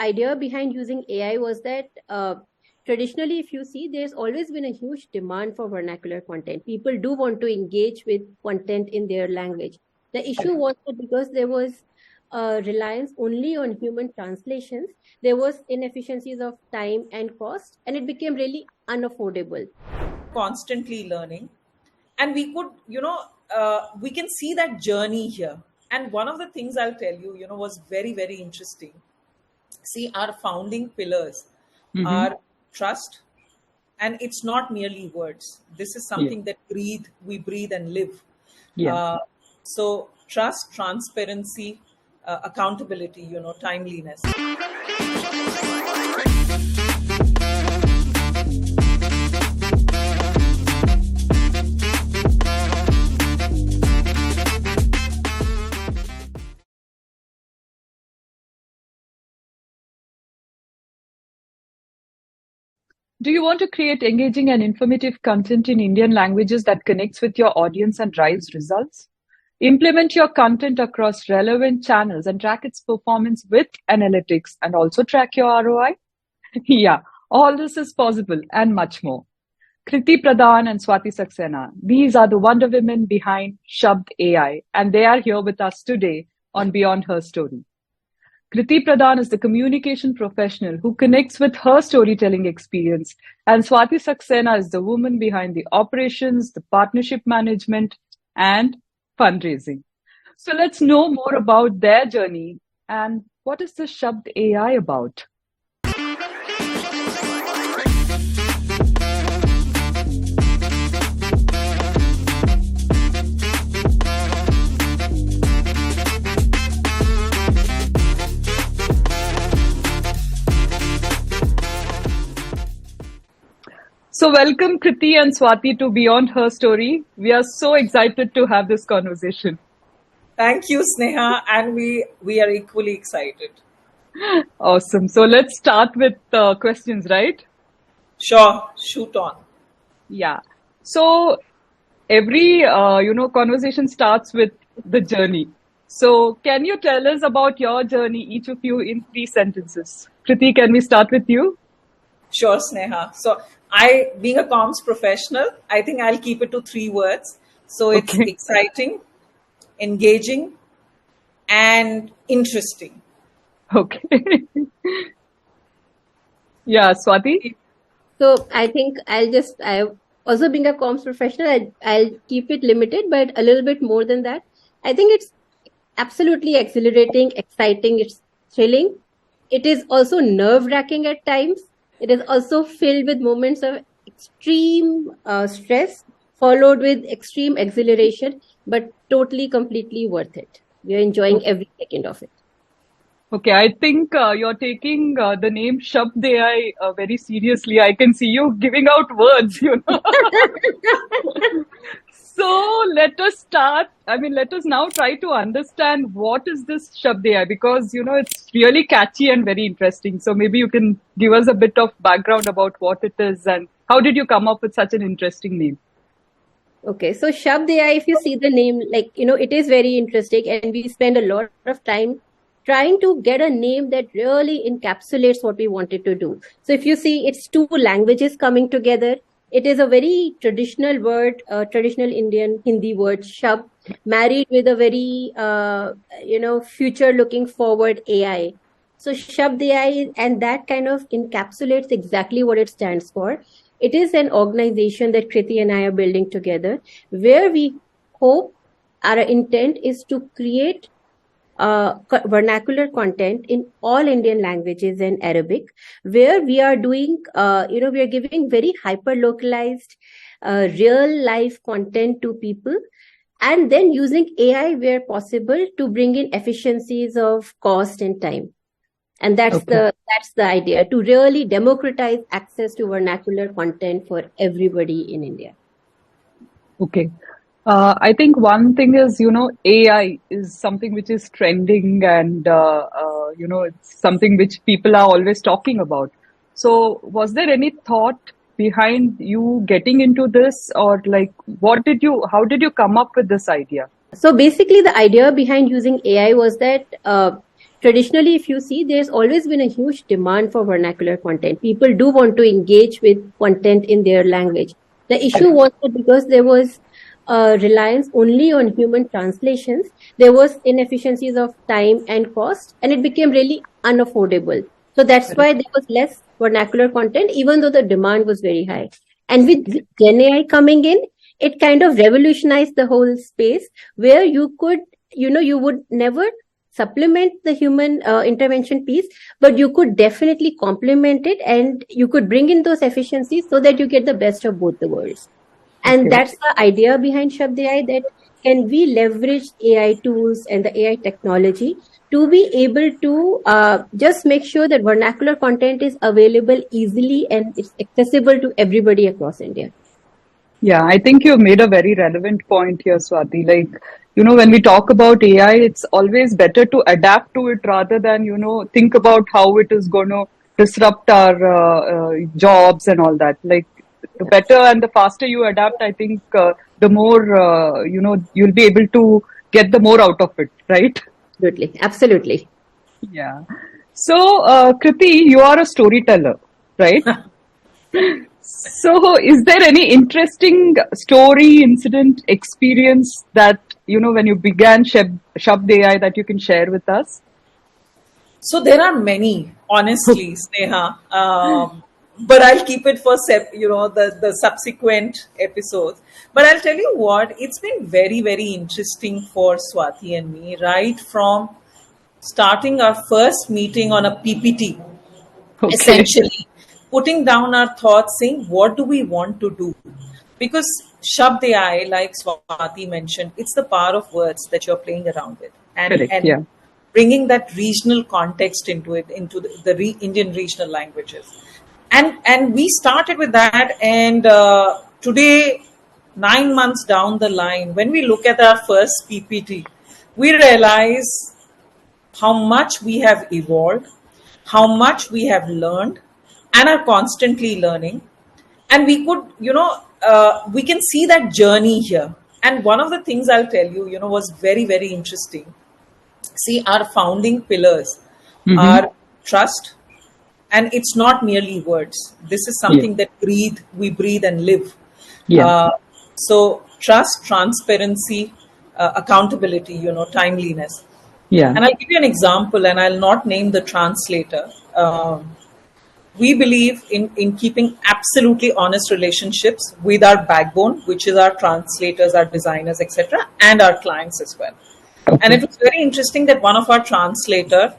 idea behind using AI was that traditionally, if you see, there's always been a huge demand for vernacular content. People do want to engage with content in their language. The issue was that because there was reliance only on human translations, there was inefficiencies of time and cost, and it became really unaffordable. Constantly learning, and we could, we can see that journey here. And one of the things I'll tell you, was very, very interesting. See, our founding pillars are trust, and it's not merely words. This is something that we breathe and live. So trust, transparency, accountability, timeliness. Do you want to create engaging and informative content in Indian languages that connects with your audience and drives results? Implement your content across relevant channels and track its performance with analytics and also track your ROI? Yeah, all this is possible and much more. Kriti Pradhan and Swati Saxena, these are the wonder women behind Shabd AI, and they are here with us today on Beyond Her Story. Kriti Pradhan is the communication professional who connects with her storytelling experience, and Swati Saxena is the woman behind the operations, the partnership management, and fundraising. So let's know more about their journey and what is the Shabd AI about? So welcome Kriti and Swati to Beyond Her Story. We are so excited to have this conversation. Thank you, Sneha, and we are equally excited. Awesome. So let's start with questions, right? Sure, shoot on. Yeah. So every conversation starts with the journey. So can you tell us about your journey, each of you, in 3 sentences? Kriti, can we start with you? Sure, Sneha. So being a comms professional, I think I'll keep it to 3 words. So it's exciting, engaging, and interesting. Okay. Yeah, Swati? So I think I also being a comms professional, I'll keep it limited, but a little bit more than that. I think it's absolutely exhilarating, exciting, it's thrilling. It is also nerve-wracking at times. It is also filled with moments of extreme stress, followed with extreme exhilaration, but totally, completely worth it. We are enjoying every second of it. Okay, I think you're taking the name Shabd AI very seriously. I can see you giving out words, So let us start. Let us now try to understand what is this Shabd AI, because, it's really catchy and very interesting. So maybe you can give us a bit of background about what it is and how did you come up with such an interesting name? Okay, so Shabd AI, if you see the name, it is very interesting, and we spend a lot of time trying to get a name that really encapsulates what we wanted to do. So if you see, it's 2 languages coming together. It is a very traditional word, traditional Indian Hindi word, Shabd, married with a very, future looking forward AI. So Shabd AI, and that kind of encapsulates exactly what it stands for. It is an organization that Kriti and I are building together, where we hope, our intent is to create vernacular content in all Indian languages and Arabic, where we are doing, we are giving very hyper localized, real life content to people, and then using AI where possible to bring in efficiencies of cost and time. And that's the idea, to really democratize access to vernacular content for everybody in India. Okay. I think one thing is, AI is something which is trending and, it's something which people are always talking about. So was there any thought behind you getting into this, or how did you come up with this idea? So basically the idea behind using AI was that, traditionally, if you see, there's always been a huge demand for vernacular content. People do want to engage with content in their language. The issue was that because there was reliance only on human translations, there was inefficiencies of time and cost, and it became really unaffordable. So that's why there was less vernacular content, even though the demand was very high. And with Gen AI coming in, it kind of revolutionized the whole space where you could, you would never supplement the human intervention piece, but you could definitely complement it, and you could bring in those efficiencies so that you get the best of both the worlds. And that's the idea behind Shabd AI, that can we leverage AI tools and the AI technology to be able to just make sure that vernacular content is available easily and it's accessible to everybody across India. Yeah, I think you've made a very relevant point here, Swati. Like, when we talk about AI, it's always better to adapt to it rather than, think about how it is going to disrupt our jobs and all that. Like, the better and the faster you adapt, I think the more, you'll be able to get the more out of it, right? Absolutely. Absolutely. Yeah. So, Kriti, you are a storyteller, right? So, is there any interesting story, incident, experience that, when you began Shabd AI that you can share with us? So there are many, honestly, Sneha. But I'll keep it for the subsequent episodes. But I'll tell you what, it's been very, very interesting for Swati and me, right from starting our first meeting on a PPT, essentially putting down our thoughts, saying what do we want to do, because Shabd AI, like Swati mentioned, it's the power of words that you're playing around with, and bringing that regional context into it, into the Indian regional languages, and we started with that, and today, 9 months down the line, when we look at our first PPT, we realize how much we have evolved, how much we have learned, and are constantly learning. And we could, we can see that journey here. And one of the things I'll tell you, was very, very interesting. See, our founding pillars are trust, and it's not merely words. This is something that we breathe and live. So trust, transparency, accountability, timeliness. And I'll give you an example, and I'll not name the translator. We believe in keeping absolutely honest relationships with our backbone, which is our translators, our designers, etc., and our clients as well. And it was very interesting that one of our translator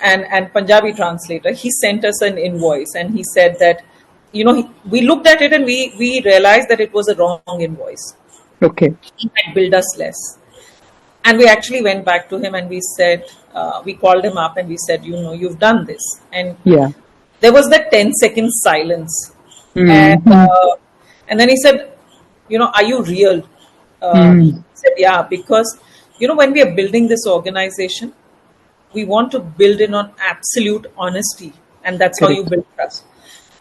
and Punjabi translator, he sent us an invoice, and he said that, we looked at it and we realized that it was a wrong invoice. He had billed us less. And we actually went back to him and we said, we called him up and we said, you've done this. And there was that 10-second silence. And then he said, are you real? He said, yeah, because, when we are building this organization, we want to build it on absolute honesty. And that's how you build trust.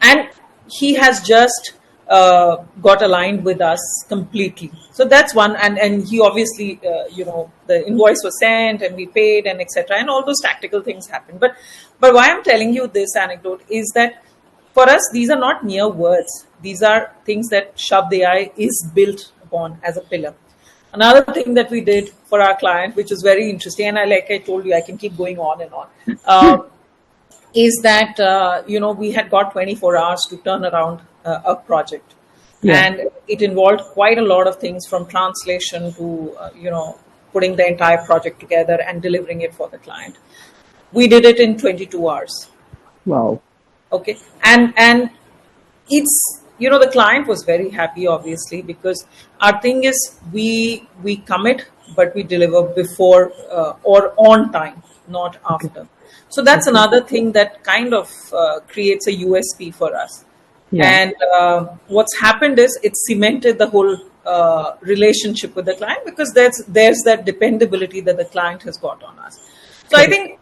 And he has just got aligned with us completely. So that's one. And he obviously, the invoice was sent and we paid and etc. And all those tactical things happened. But why I'm telling you this anecdote is that for us, these are not mere words. These are things that Shabd AI is built upon as a pillar. Another thing that we did for our client, which is very interesting, and like I told you, I can keep going on and on, is that, we had got 24 hours to turn around a project. And it involved quite a lot of things, from translation to, putting the entire project together and delivering it for the client. We did it in 22 hours. Wow. Okay. And it's, the client was very happy, obviously, because our thing is we commit, but we deliver before or on time, not after. So that's another thing that kind of creates a USP for us. And what's happened is it's cemented the whole relationship with the client, because there's that dependability that the client has got on us. So I think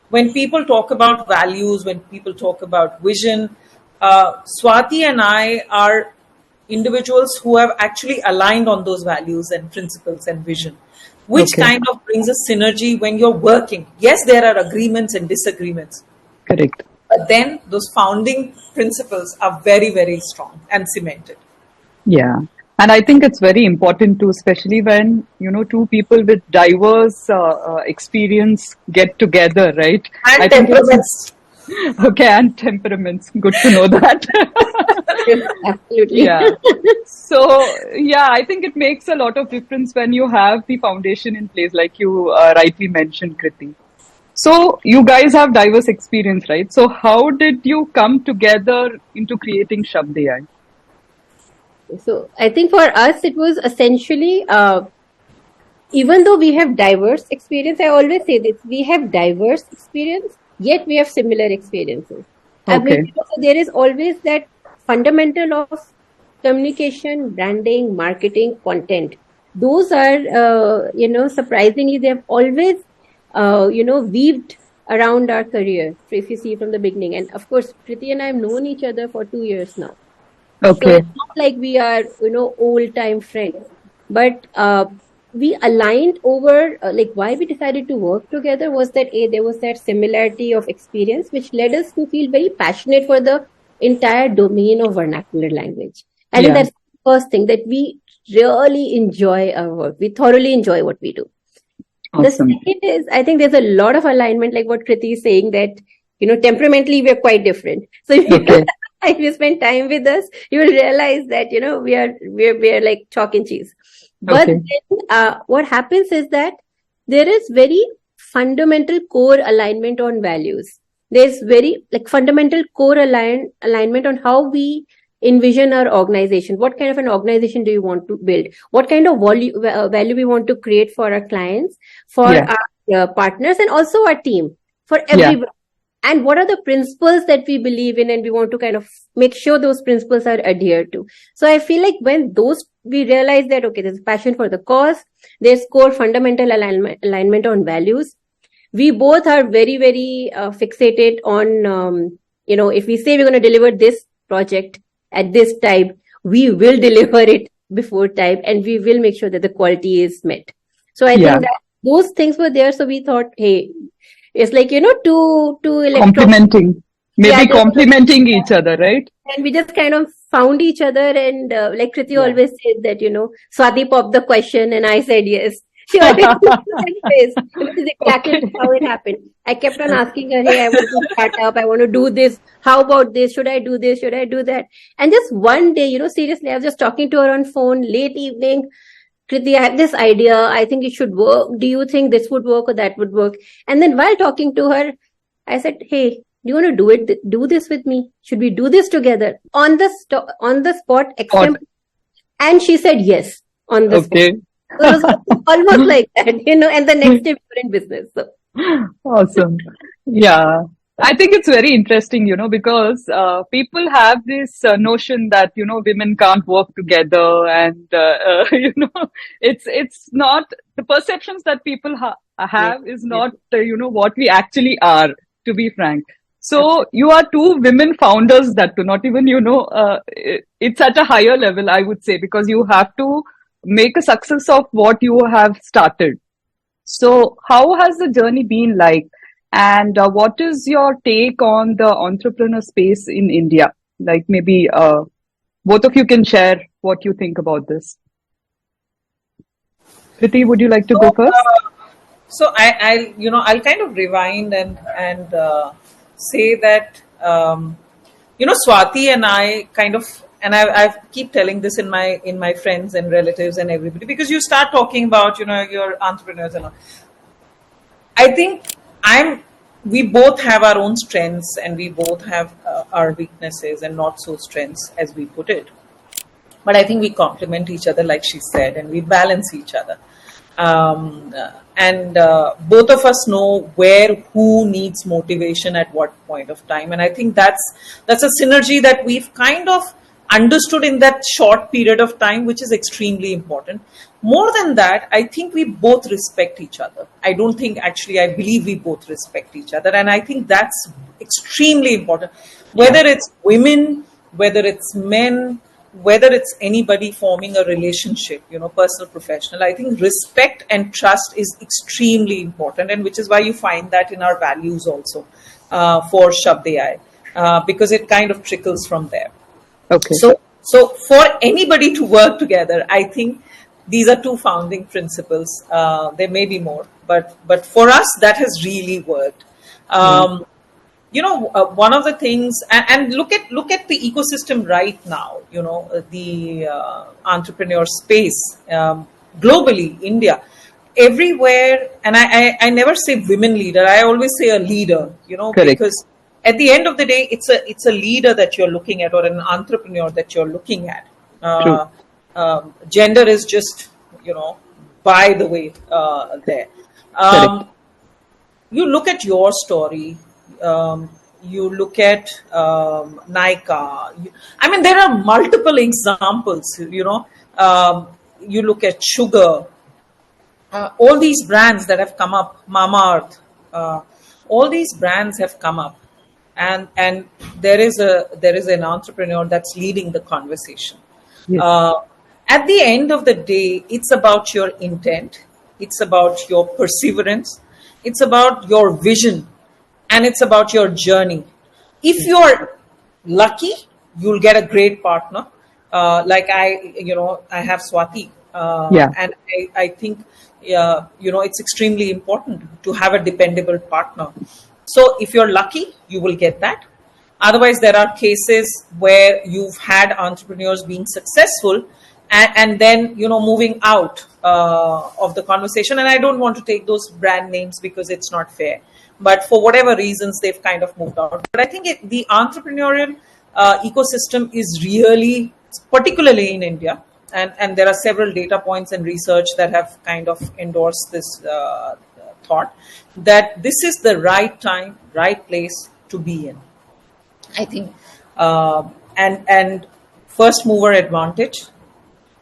when people talk about values, when people talk about vision, Swati and I are individuals who have actually aligned on those values and principles and vision. which Okay. kind of brings a synergy when you're working. Yes, there are agreements and disagreements, Correct. but then those founding principles are very, very strong and cemented. Yeah. And I think it's very important too, especially when, two people with diverse experience get together, right? I And think it's temperaments. okay, and temperaments. Good to know that. Yes, absolutely. Yeah. So, yeah, I think it makes a lot of difference when you have the foundation in place, like you rightly mentioned, Kriti. So, you guys have diverse experience, right? So, how did you come together into creating Shabd AI? So I think for us, it was essentially, even though we have diverse experience, I always say this, we have diverse experience, yet we have similar experiences. I mean, Okay. so there is always that fundamental of communication, branding, marketing, content. Those are, surprisingly, they have always, weaved around our career. If you see from the beginning. And of course, Kriti and I have known each other for 2 years now. So Okay. it's not like we are, old time friends, but we aligned over like why we decided to work together was that there was that similarity of experience which led us to feel very passionate for the entire domain of vernacular language. I think Yeah. that's the first thing, that we really enjoy our work. We thoroughly enjoy what we do. The Awesome. second is, I think there's a lot of alignment, like what Kriti is saying, that, temperamentally we're quite different. So Okay. if you spend time with us, you will realize that, we're like chalk and cheese. But Okay. then, what happens is that there is very fundamental core alignment on values. There's very like fundamental core alignment on how we envision our organization. What kind of an organization do you want to build? What kind of value we want to create for our clients, for Yeah. our partners, and also our team, for Yeah. everybody. And what are the principles that we believe in, and we want to kind of make sure those principles are adhered to. So I feel like when we realize that, okay, there's passion for the cause, there's core fundamental alignment on values. We both are very, very fixated on, if we say we're going to deliver this project at this time, we will deliver it before time, and we will make sure that the quality is met. So I Yeah. think that those things were there. So we thought, hey, it's like, two Complementing. Maybe Yeah, complementing each other, right? and we just kind of found each other. And like Kriti Yeah. always said that, Swati popped the question and I said yes. She always used that phrase, which is exactly Okay. how it happened. I kept on asking her, hey, I want to start up. I want to do this. How about this? Should I do this? Should I do that? And just one day, seriously, I was just talking to her on phone, late evening. Kriti, I have this idea. I think it should work. Do you think this would work or that would work? And then while talking to her, I said, hey, do you want to do this with me? Should we do this together? On the spot, extemp. And she said yes on the spot. Okay. So it was almost like that, and the next day we were in business. So. Awesome. Yeah. I think it's very interesting, because people have this notion that, women can't work together, and, it's not the perceptions that people have is not, what we actually are, to be frank. So you are two women founders that do not even, it's at a higher level, I would say, because you have to make a success of what you have started. So how has the journey been like? And what is your take on the entrepreneur space in India? Like maybe both of you can share what you think about this. Kriti, would you like to go first? So I'll kind of rewind and say that Swati and I kind of, and I keep telling this in my friends and relatives and everybody, because you start talking about your entrepreneurs and all. I think we both have our own strengths, and we both have our weaknesses and not so strengths, as we put it. But I think we complement each other, like she said, and we balance each other. And both of us know who needs motivation at what point of time. And I think that's a synergy that we've kind of understood in that short period of time, which is extremely important. More than that, I think we both respect each other. I believe we both respect each other. And I think that's extremely important. Whether it's women, whether it's men, whether it's anybody forming a relationship, personal, professional, I think respect and trust is extremely important, and which is why you find that in our values also for Shabd AI, because it kind of trickles from there. Okay. So for anybody to work together, I think these are two founding principles. There may be more, but for us, that has really worked. One of the things, and look at the ecosystem right now. The entrepreneur space globally, India, everywhere, and I never say women leader. I always say a leader. Correct. Because at the end of the day, it's a leader that you're looking at, or an entrepreneur that you're looking at. Gender is just by the way there. You look at your story. You look at Nika. There are multiple examples. You look at Sugar. All these brands that have come up, Mamaearth, all these brands have come up, and there is an entrepreneur that's leading the conversation. Yes. At the end of the day, it's about your intent, it's about your perseverance, it's about your vision, and it's about your journey. If you're lucky, you'll get a great partner. Like I have Swati, and I think it's extremely important to have a dependable partner. So if you're lucky, you will get that. Otherwise, there are cases where you've had entrepreneurs being successful and then moving out of the conversation. And I don't want to take those brand names because it's not fair. But for whatever reasons, they've kind of moved out. But I think the entrepreneurial ecosystem is really, particularly in India, and there are several data points and research that have kind of endorsed this thought, that this is the right time, right place to be in. I think, and first mover advantage,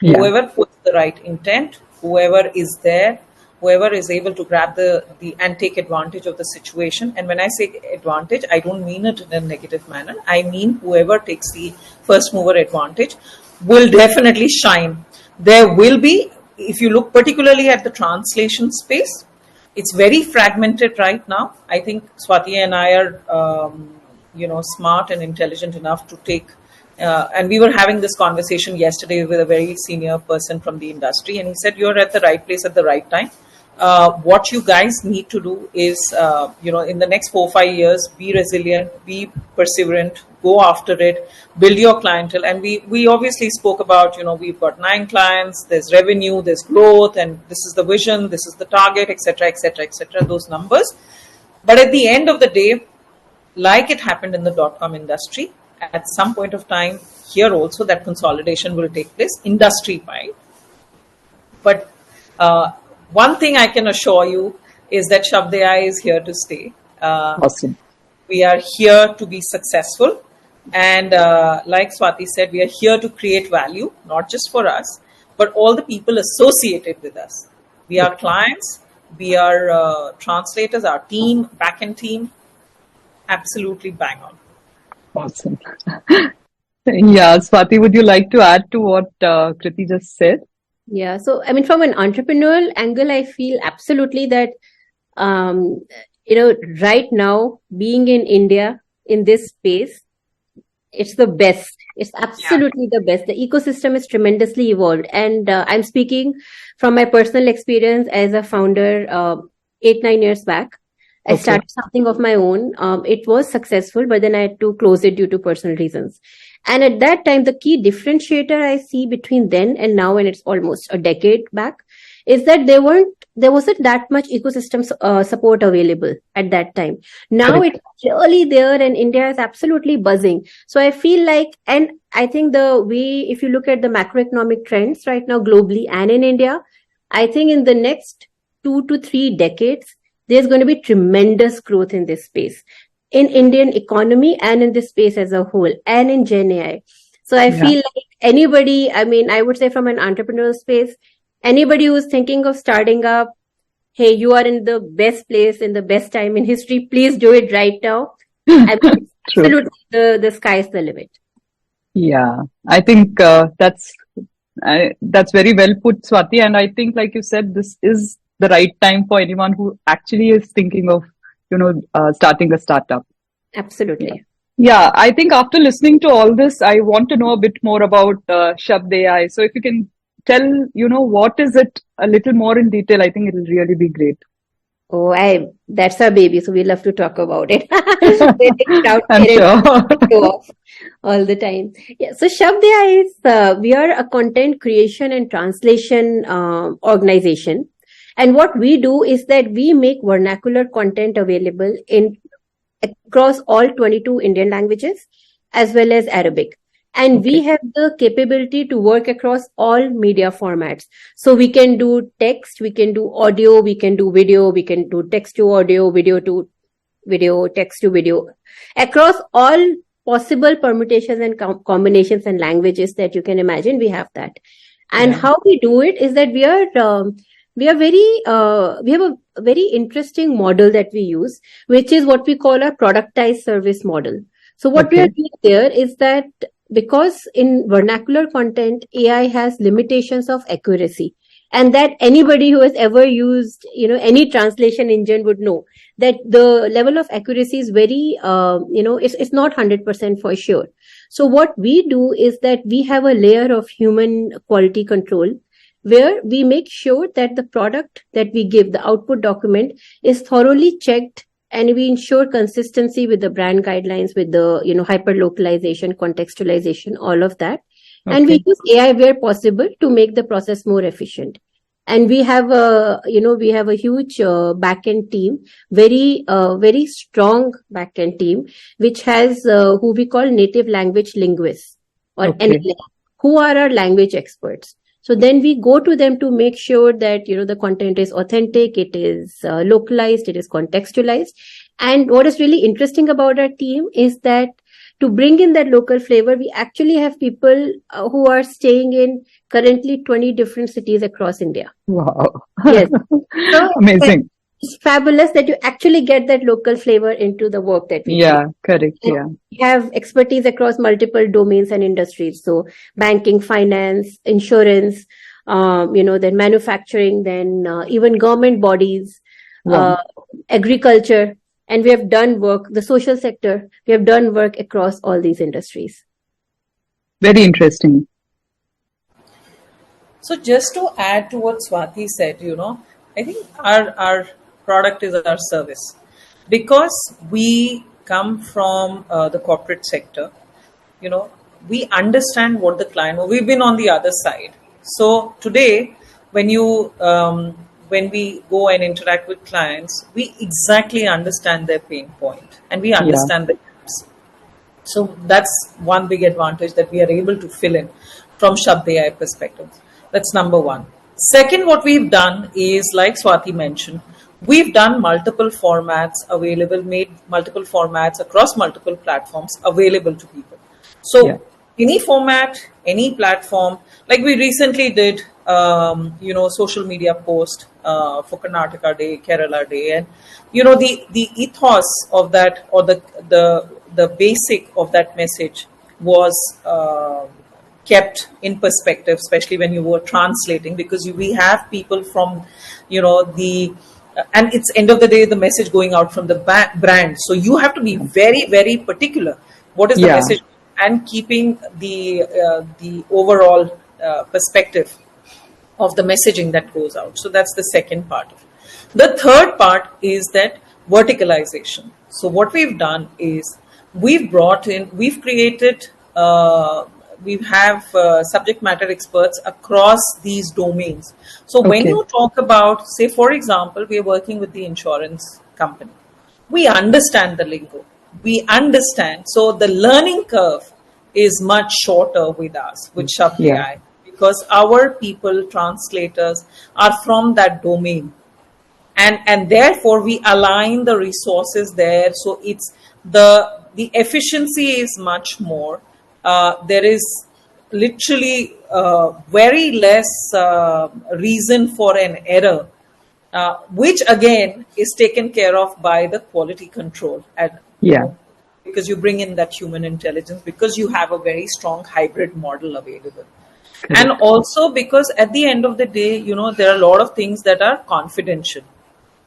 whoever puts the right intent, whoever is there, whoever is able to grab the and take advantage of the situation. And when I say advantage, I don't mean it in a negative manner. I mean whoever takes the first mover advantage will definitely shine. There will be, if you look particularly at the translation space, it's very fragmented right now. I think Swati and I are smart and intelligent enough to take, and we were having this conversation yesterday with a very senior person from the industry, and he said, you're at the right place at the right time. What you guys need to do is, in the next 4 or 5 years, be resilient, be perseverant, go after it, build your clientele. And we obviously spoke about, we've got 9 clients, there's revenue, there's growth, and this is the vision, this is the target, etc., etc., etc., those numbers. But at the end of the day, like it happened in the .com industry, at some point of time here also that consolidation will take place industry-wide. But one thing I can assure you is that Shabd AI is here to stay. Awesome. We are here to be successful. And like Swati said, we are here to create value, not just for us, but all the people associated with us. We are clients, we are translators, our team, backend team. Absolutely bang on. Awesome. Yeah, Swati, would you like to add to what Kriti just said? Yeah, so from an entrepreneurial angle, I feel absolutely that right now, being in India in this space, it's the best. It's absolutely the best. The ecosystem is tremendously evolved, and I'm speaking from my personal experience as a founder 8-9 years back. I started something of my own. It was successful, but then I had to close it due to personal reasons. And at that time, the key differentiator I see between then and now, and it's almost a decade back, is that there wasn't that much ecosystem support available at that time. Now it's really there, and India is absolutely buzzing. So I feel like, and I think if you look at the macroeconomic trends right now globally and in India, I think in the next 2 to 3 decades, there's going to be tremendous growth in this space, in Indian economy and in this space as a whole, and in Gen AI. So I feel like anybody, I would say from an entrepreneurial space, anybody who's thinking of starting up, hey, you are in the best place, in the best time in history, please do it right now. Absolutely, the sky's the limit. Yeah, I think that's very well put, Swati. And I think, like you said, this is the right time for anyone who actually is thinking of, starting a startup. Yeah. Absolutely. Yeah, I think after listening to all this, I want to know a bit more about Shabd AI. So if you can tell, what is it a little more in detail, I think it'll really be great. Oh, that's our baby, so we love to talk about it. We take it out I'm here sure. and show off all the time. Yeah, so shabdAI is we are a content creation and translation organization, and what we do is that we make vernacular content available in across all 22 Indian languages as well as Arabic. And we Okay. have the capability to work across all media formats. So we can do text, we can do audio, we can do video, we can do text to audio, video to video, text to video, across all possible permutations and combinations and languages that you can imagine. We have that. And Yeah. how we do it is that we have a very interesting model that we use, which is what we call a productized service model. So what we are Okay. doing there is that because in vernacular content, AI has limitations of accuracy, and that anybody who has ever used, any translation engine would know that the level of accuracy is very, it's not 100% for sure. So what we do is that we have a layer of human quality control where we make sure that the product that we give, the output document, is thoroughly checked, and we ensure consistency with the brand guidelines, with the hyper localization, contextualization, all of that. And we Okay. use AI where possible to make the process more efficient. And we have a huge backend team, very strong backend team, which has who we call native language linguists, or Okay. NLM, who are our language experts. So then we go to them to make sure that the content is authentic, it is localized, it is contextualized. And what is really interesting about our team is that to bring in that local flavor, we actually have people who are staying in currently 20 different cities across India. Wow. Yes. So Amazing. it's fabulous that you actually get that local flavor into the work that we create. Yeah, correct. And Yeah. we have expertise across multiple domains and industries. So banking, finance, insurance, then manufacturing, then even government bodies, Wow. uh, agriculture. And we have done work, the social sector, we have done work across all these industries. Very interesting. So just to add to what Swati said, I think our product is our service, because we come from the corporate sector. You know, we understand what the client. We've been on the other side. So today, when we go and interact with clients, we exactly understand their pain point and we Yeah. understand the gaps. So that's one big advantage that we are able to fill in from Shabd AI perspective. That's number one. Second, what we've done is, like Swati mentioned, we've done multiple formats available, made multiple formats across multiple platforms available to people. Yeah. So any format, any platform, like we recently did, social media post for Karnataka Day, Kerala Day, and the ethos of that, or the basic of that message was kept in perspective, especially when you were translating, because we have people from, the and it's end of the day the message going out from the brand, so you have to be very, very particular what is the Yeah. message, and keeping the overall perspective of the messaging that goes out. So that's the second part. The third part is that verticalization. So what we've done is we've created, we have subject matter experts across these domains. So when Okay. you talk about, say, for example, we are working with the insurance company, we understand the lingo, we understand. So the learning curve is much shorter with us, with Shabd Yeah. AI, because our people, translators, are from that domain. And therefore we align the resources there, so it's the efficiency is much more. There is literally very less reason for an error, which again is taken care of by the quality control. And Yeah. because you bring in that human intelligence, because you have a very strong hybrid model available. And also because at the end of the day, there are a lot of things that are confidential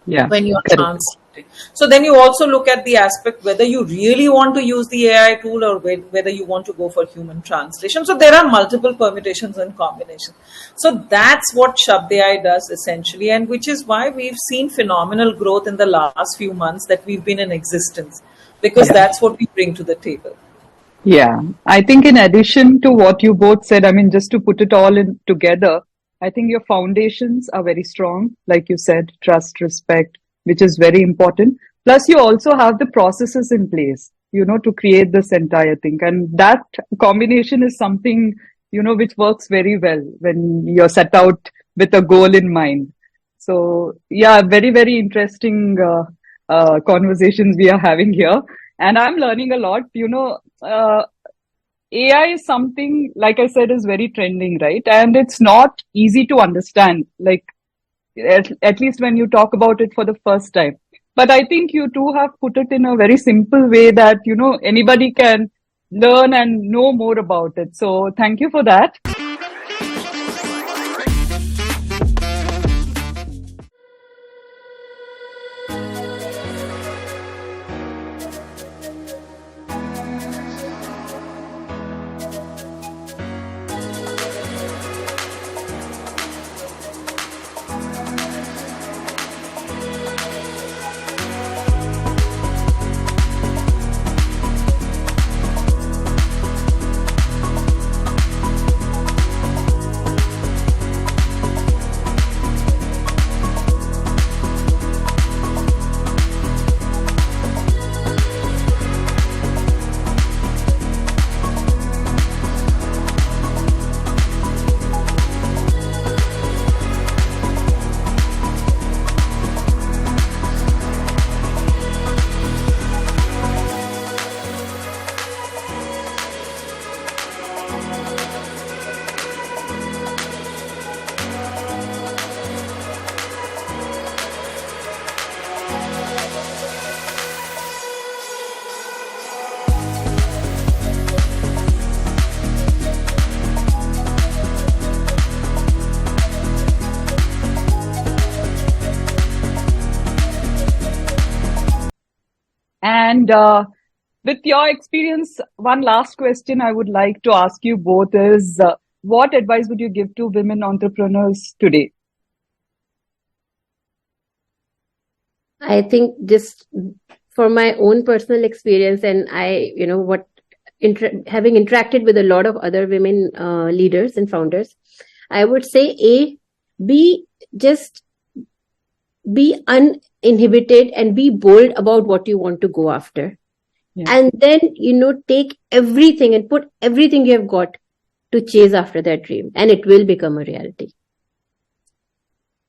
when you're translating. So then you also look at the aspect whether you really want to use the AI tool or whether you want to go for human translation. So there are multiple permutations and combinations. So that's what Shabd AI does essentially, and which is why we've seen phenomenal growth in the last few months that we've been in existence, because that's what we bring to the table. Yeah, I think in addition to what you both said, I mean, just to put it all in together, I think your foundations are very strong. Like you said, trust, respect, which is very important. Plus, you also have the processes in place, to create this entire thing. And that combination is something, which works very well when you're set out with a goal in mind. So, yeah, very, very interesting conversations we are having here. And I'm learning a lot, AI is something, like I said, is very trending, right? And it's not easy to understand, like at least when you talk about it for the first time. But I think you two have put it in a very simple way that, anybody can learn and know more about it. So thank you for that. And with your experience, one last question I would like to ask you both is, what advice would you give to women entrepreneurs today? I think just for my own personal experience, and having interacted with a lot of other women leaders and founders, I would say be uninhibited and be bold about what you want to go after. Yeah. And then, take everything and put everything you have got to chase after that dream, and it will become a reality.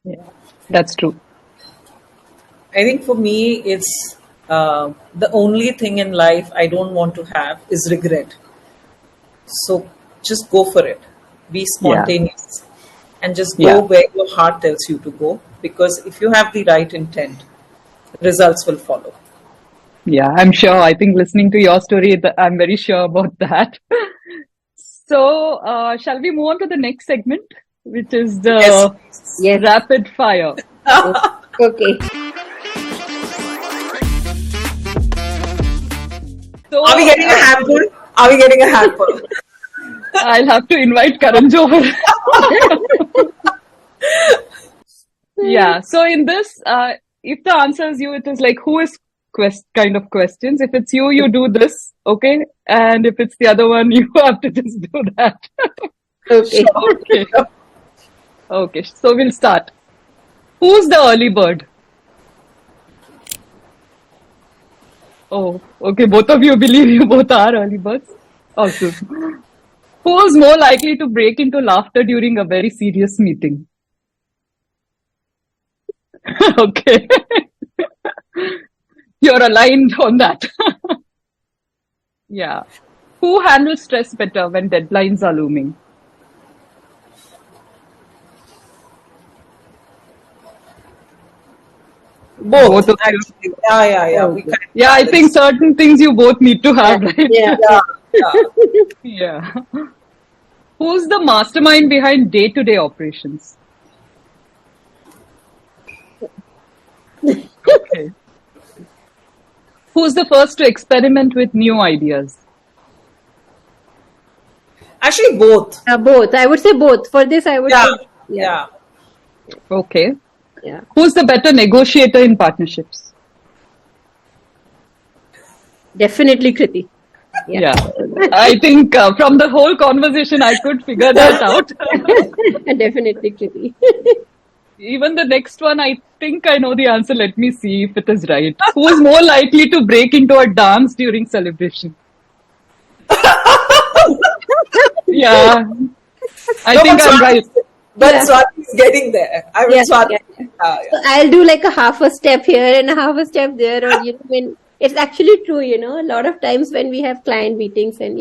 Yeah, that's true. I think for me, it's the only thing in life I don't want to have is regret. So just go for it. Be spontaneous and just go where your heart tells you to go. Because if you have the right intent, results will follow. Yeah, I'm sure. I think listening to your story, I'm very sure about that. So, shall we move on to the next segment, which is the rapid fire? Okay. So, are we getting a handful? Are we getting a handful? I'll have to invite Karan over. Yeah. So in this, if the answer is you, it is like who is kind of questions. If it's you, you do this, okay? And if it's the other one, you have to just do that. Okay. Okay. Okay. So we'll start. Who's the early bird? Oh, okay. Both of you believe you both are early birds. Awesome. Who's more likely to break into laughter during a very serious meeting? Okay. You're aligned on that. Yeah. Who handles stress better when deadlines are looming? Both, Both of you. actually. Yeah. We Okay. kind of Yeah, I balance. think certain things you both need to have, right? Yeah. Yeah, yeah. Yeah. Who's the mastermind behind day-to-day operations? Okay. Who's the first to experiment with new ideas? Actually, both. Both. I would say both. For this, I would Yeah, say, yeah, yeah. Okay. yeah. Who's the better negotiator in partnerships? Definitely Kriti. Yeah. Yeah. I think from the whole conversation, I could figure that out. Definitely Kriti. Even the next one, I think I know the answer. Let me see if it is right. Who is more likely to break into a dance during celebration? Yeah, I No, think but I'm right. But Yeah. Swati is getting there. I mean, Yeah, Swati. yeah. Yeah, So I'll do like a half a step here and a half a step there, or when it's actually true, a lot of times when we have client meetings and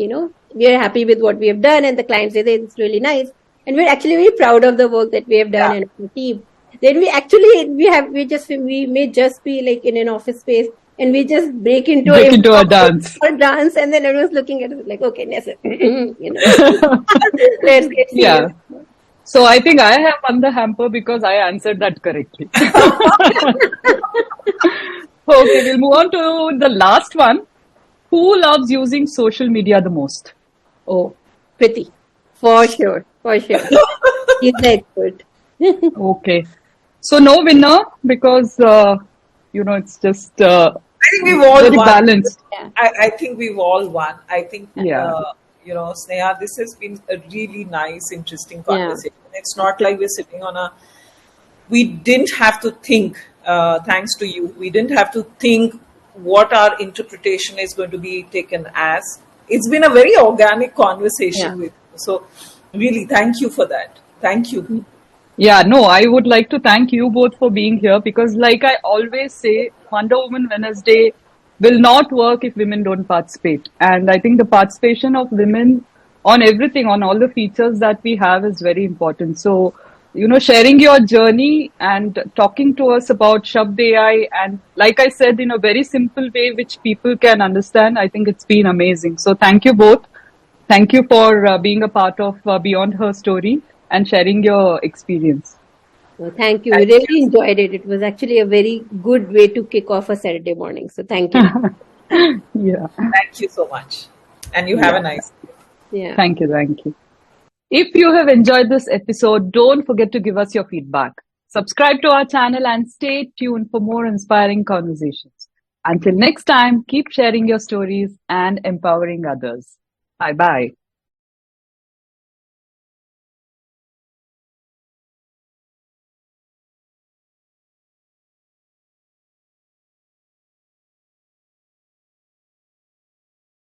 we are happy with what we have done, and the client says, "Hey, it's really nice," and we're actually very proud of the work that we have done yeah. and the team. Then we may just be like in an office space, and we just break into Break a into a dance. or dance, and then everyone's looking at us like, "Okay, Nessa, let's get Yeah. serious." So I think I have won the hamper because I answered that correctly. Okay, we'll move on to the last one. Who loves using social media the most? Oh, Kriti, for sure, for sure. He's the expert. Okay. So no winner because, it's just I think we've all very won. balanced. Yeah. I think we've all won. I think, Yeah. Sneha, this has been a really nice, interesting Yeah. conversation. It's not like we're sitting we didn't have to think, thanks to you, we didn't have to think what our interpretation is going to be taken as. It's been a very organic conversation Yeah. with you. So, really, thank you for that. Thank you. Yeah, no, I would like to thank you both for being here because, like I always say, Wonder Woman Wednesday will not work if women don't participate. And I think the participation of women on everything, on all the features that we have is very important. So, sharing your journey and talking to us about Shabd AI and, like I said, in a very simple way, which people can understand, I think it's been amazing. So, thank you both. Thank you for being a part of Beyond Her Story and sharing your experience. Well, thank you. We really enjoyed it. It was actually a very good way to kick off a Saturday morning. So thank you. Yeah. Thank you so much. And you have a nice day. Yeah. Thank you. Thank you. If you have enjoyed this episode, don't forget to give us your feedback. Subscribe to our channel and stay tuned for more inspiring conversations. Until next time, keep sharing your stories and empowering others. Bye bye.